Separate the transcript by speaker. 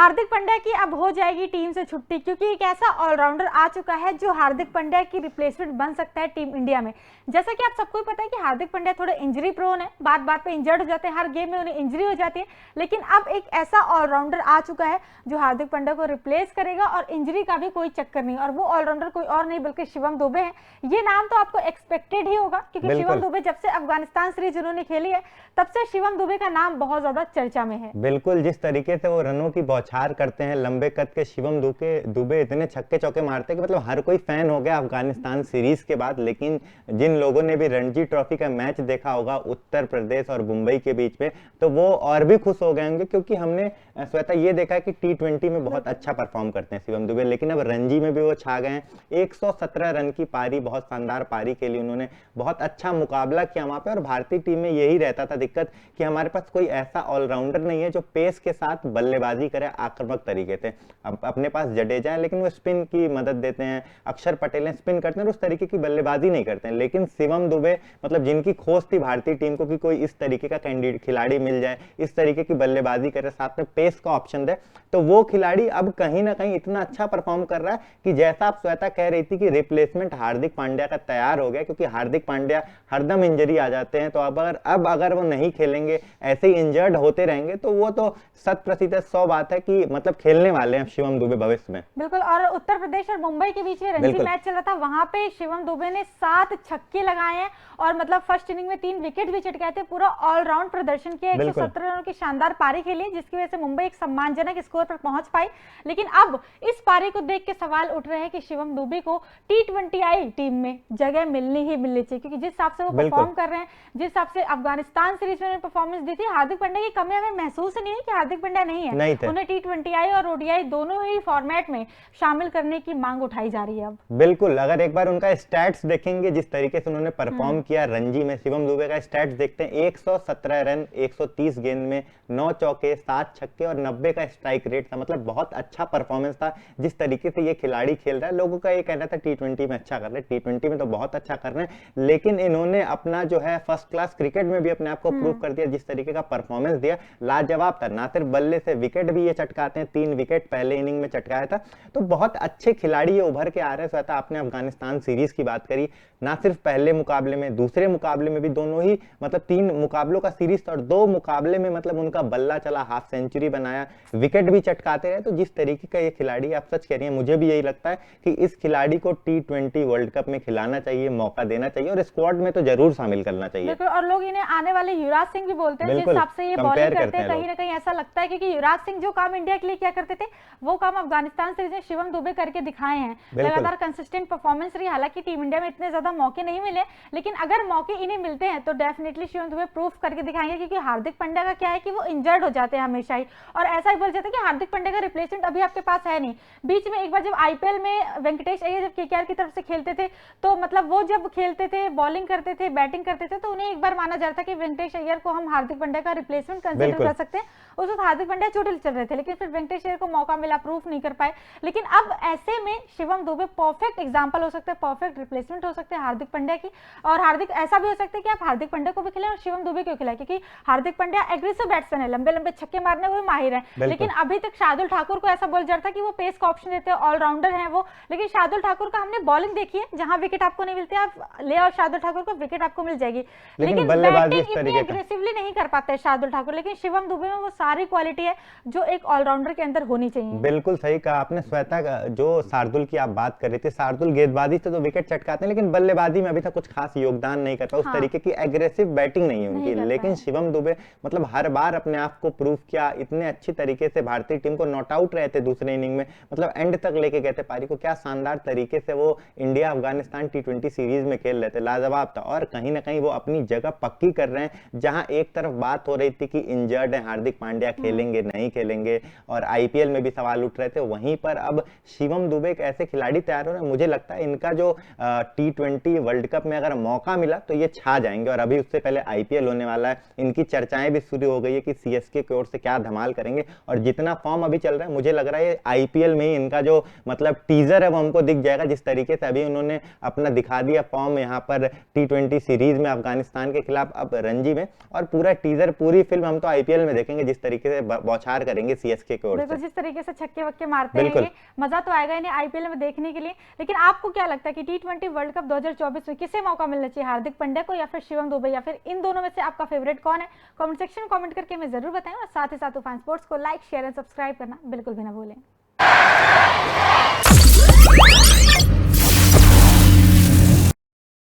Speaker 1: हार्दिक पांड्या की अब हो जाएगी टीम से छुट्टी, क्योंकि एक ऐसा ऑलराउंडर आ चुका है जो हार्दिक पांड्या की रिप्लेसमेंट बन सकता है टीम इंडिया में। जैसा कि आप सबको ही पता है कि हार्दिक पांड्या थोड़े इंजरी प्रोन है, बात बात पे इंजर्ड हो जाते हैं, हर गेम में उन्हें इंजरी हो जाती है। लेकिन अब एक ऐसा ऑलराउंडर आ चुका है जो हार्दिक पांड्या को रिप्लेस करेगा और इंजरी का भी कोई चक्कर नहीं, और वो ऑलराउंडर कोई और नहीं बल्कि शिवम दुबे है। ये नाम तो आपको एक्सपेक्टेड ही होगा, क्योंकि शिवम दुबे जब से अफगानिस्तान सीरीज उन्होंने खेली है तब से शिवम दुबे का नाम बहुत ज्यादा चर्चा में है।
Speaker 2: बिल्कुल, जिस तरीके से वो रनों की बौछार करते हैं, लंबे कद के शिवम दुबे इतने छक्के चौके मारते हैं कि मतलब हर कोई फैन हो गया अफगानिस्तान सीरीज के बाद। लेकिन जिन लोगों ने भी रणजी ट्रॉफी का मैच देखा होगा उत्तर प्रदेश और मुंबई के बीच में, तो वो और भी खुश हो गए होंगे, क्योंकि हमने श्वेता ये देखा है कि T20 में बहुत अच्छा परफॉर्म करते हैं शिवम दुबे, लेकिन अब रणजी में भी वो छा गए हैं। 117 रन की पारी, बहुत शानदार पारी के लिए उन्होंने बहुत अच्छा मुकाबला किया वहां पे। और भारतीय टीम में यही रहता था दिक्कत कि हमारे पास कोई ऐसा ऑलराउंडर नहीं है जो पेस के साथ बल्लेबाजी करे आक्रामक तरीके से। अब अपने पास जडेजा है लेकिन वो स्पिन की मदद देते हैं, अक्षर पटेल है स्पिन करते हैं, उस तरीके की बल्लेबाजी नहीं करते हैं। लेकिन शिवम दुबे मतलब जिनकी खोज थी भारतीय टीम को कि कोई इस तरीके का खिलाड़ी मिल जाए, इस तरीके की बल्लेबाजी करे, साथ में पेस का ऑप्शन दे, तो वो खिलाड़ी अब कहीं ना कहीं इतना अच्छा परफॉर्म कर रहा है कि जैसा आप श्वेता कह रही थी कि रिप्लेसमेंट हार्दिक पांड्या का तैयार हो गया, क्योंकि हार्दिक पांड्या हरदम इंजरी आ जाते हैं। तो अब अगर वो नहीं खेलेंगे, ऐसे ही इंजर्ड होते रहेंगे, तो वो तो 100% 100 बात है कि मतलब खेलने वाले हैं शिवम दुबे भविष्य में।
Speaker 1: बिल्कुल। और उत्तर प्रदेश और मुंबई के बीच में रणजी मैच चल रहा था, वहां पे शिवम दुबे ने 7 छक्के लगाए हैं और मतलब फर्स्ट इनिंग में 3 विकेट भी चटकाए थे। पूरा ऑलराउंड प्रदर्शन किया, 117 रनों की शानदार पारी खेली, जिसकी वजह से मुंबई एक सम्मानजनक स्कोर पर पहुंच पाई। लेकिन अब इस पारी को देख के सवाल उठ रहे हैं कि शिवम दुबे को T20I टीम में जगह मिलनी ही मिलनी चाहिए, क्योंकि जिस हिसाब से वो परफॉर्म कर रहे हैं, जिस हिसाब से अफगानिस्तान सीरीज में परफॉर्मेंस दी थी, हार्दिक पांड्या की कमी हमें महसूस नहीं है कि हार्दिक पांड्या नहीं है। उन्हें T20I और ODI दोनों ही फॉर्मेट में शामिल करने की मांग उठाई जा रही है अब।
Speaker 2: बिल्कुल, अगर एक बार उनका स्टैट्स देखेंगे, जिस तरीके से उन्होंने परफॉर्म किया रणजी में, शिवम दुबे का स्टैट्स देखते हैं, 117 रन 130 गेंद में, 9 चौके 7 छक्के और 90 का स्ट्राइक रेट था। मतलब बहुत अच्छा परफॉर्मेंस था जिस तरीके से ये खिलाड़ी खेल रहा है। लोगों का ये कहना था T20 में अच्छा कर रहे हैं, T20 में तो बहुत अच्छा कर रहे हैं, लेकिन इन्होंने अपना जो है फर्स्ट क्लास क्रिकेट में भी अपने आप को प्रूव कर दिया। जिस तरीके का परफॉर्मेंस दिया लाजवाब था, ना सिर्फ बल्ले से विकेट भी ये चटकाते हैं, 3 विकेट पहले इनिंग में चटकाया था। तो बहुत अच्छे खिलाड़ी ये उभर के आ रहे हैं। श्वेता, आपने अफगानिस्तान सीरीज की बात करी, ना सिर्फ पहले मुकाबले में, दूसरे मुकाबले में भी, दोनों ही मतलब 3 मुकाबलों का सीरीज था और 2 मुकाबले में मतलब उनका बल्ला चला, हाफ सेंचुरी बनाया, विकेट भी चटकाते रहे। तो जिस तरीके का ये खिलाड़ी, आप सच कह रही है, मुझे भी यही लगता है कि इस खिलाड़ी को T20 वर्ल्ड कप में खिलाना चाहिए, मौका देना चाहिए और स्क्वाड में तो जरूर शामिल करना चाहिए।
Speaker 1: और लोग इन्हें आने वाले युवराज सिंह भी बोलते हैं, जिस हिसाब से ये बॉलिंग करते हैं, कहीं ना कहीं ऐसा लगता है क्योंकि युवराज सिंह जो काम इंडिया के लिए क्या करते थे, वो काम अफगानिस्तान सीरीज में शिवम दुबे करके दिखाए हैं। लगातार कंसिस्टेंट परफॉर्मेंस रही। हालांकि टीम इंडिया में इतने ज्यादा मौके नहीं मिले, लेकिन अगर मौके इन्हें मिलते हैं तो डेफिनेटली शिवम दुबे प्रूफ करके दिखाएंगे। क्योंकि हार्दिक पांड्या का क्या है कि वो इंजर्ड हो जाते हैं हमेशा ही, और ऐसा ही बोल जाता है कि हार्दिक पांड्या का रिप्लेसमेंट अभी आपके पास है नहीं। बीच में एक बार जब IPL में वेंकटेश अय्यर जब KKR की तरफ से खेलते थे, तो मतलब वो जब खेलते थे, बॉलिंग करते थे, बैटिंग करते थे, तो उन्हें एक बार माना जाता था कि वेंकटेश अय्यर को हम हार्दिक पांड्या का रिप्लेसमेंट कंसीडर कर सकते हैं। उस वक्त हार्दिक पांड्या चोटिल चल रहे थे, लेकिन फिर वेंकटेश अय्यर को मौका मिला, प्रूफ नहीं कर पाए। लेकिन अब ऐसे में शिवम दुबे परफेक्ट एग्जांपल हो सकते हैं, परफेक्ट रिप्लेसमेंट हो सकते हैं हार्दिक पांड्या की। और हार्दिक ऐसा भी हो सकता है कि आप हार्दिक पांड्या को भी खिलाएं और शिवम दुबे को खिलाएं, क्योंकि हार्दिक पांड्या एग्रेसिव बैट्समैन है, लंबे लंबे छक्के मारने में माहिर है। लेकिन अभी तक शार्दुल ठाकुर को ऐसा बोल जाता है कि वो पेस का ऑप्शन देते हैं, ऑलराउंडर है वो। लेकिन शार्दुल ठाकुर का हमने बॉलिंग देखी है, जहां विकेट आपको नहीं मिलते, आप ले आओ शार्दुल ठाकुर को, विकेट आपको मिल जाएगी। लेकिन बैटिंग इतनी एग्रेसिवली नहीं कर पाते शार्दुल ठाकुर। लेकिन शिवम दुबे में वो सारी क्वालिटी है जो एक ऑलराउंडर के अंदर होनी चाहिए।
Speaker 2: बिल्कुल सही कहा आपने श्वेता। जो शार्दुल की आप बात कर रहे थे, शार्दुल गेंदबाजी से तो विकेट चटकाते हैं, लेकिन बल्लेबाजी में अभी तक कुछ खास योगदान नहीं करता। उस तरीके की एग्रेसिव बैटिंग नहीं है उनकी। लेकिन शिवम दुबे मतलब हर बार अपने आप को प्रूव किया, इतने अच्छी तरीके से भारतीय टीम को नॉट आउट रहे थे दूसरे इनिंग में, मतलब एंड तक लेके गए थे पारी को। क्या शानदार तरीके से वो इंडिया अफगानिस्तान T20 सीरीज में खेल रहे थे, लाजवाब था। और कहीं ना कहीं वो अपनी जगह पक्की कर रहे हैं। जहां एक तरफ बात हो रही थी कि इंजर्ड है हार्दिक पांड्या, खेलेंगे नहीं खेलेंगे, और IPL में भी सवाल उठ रहे थे, वहीं पर अब शिवम दुबे एक ऐसे खिलाड़ी तैयार हो रहे हैं, मुझे लगता है इनका जो T20 वर्ल्ड कप में अगर मौका मिला तो ये छा जाएंगे। और अभी उससे पहले IPL होने वाला है, इनकी चर्चाएं भी शुरू हो गई है कि CSK की ओर से क्या धमाल करेंगे। और जितना फॉर्म अभी चल रहा है, मुझे लग रहा है IPL में ही इनका जो मतलब टीजर है वो हमको दिख जाएगा। जिस तरीके से अभी उन्होंने अपना दिखा दिया फॉर्म यहाँ पर T20 सीरीज में अफगानिस्तान के खिलाफ, अब रणजी में, और पूरा टीजर पूरी फिल्म हम तो IPL में देखेंगे जिस जिस तरीके से बौछार करेंगे सीएसके की ओर
Speaker 1: बिल्कुल,
Speaker 2: से।
Speaker 1: जिस तरीके से छक्के वक्के मारते हैं ये, मजा तो आएगा इन्हें आईपीएल में देखने के लिए। लेकिन आपको क्या लगता है कि टी20 वर्ल्ड कप 2024 में किसे मौका मिलना चाहिए, हार्दिक पांड्या को या फिर शिवम दुबे, या फिर इन दोनों में से आपका फेवरेट कौन है? कमेंट सेक्शन में कमेंट करके हमें जरूर बताएं, और साथ ही साथ तूफान स्पोर्ट्स को लाइक, शेयर एंड सब्सक्राइब करना बिल्कुल भी ना भूलें।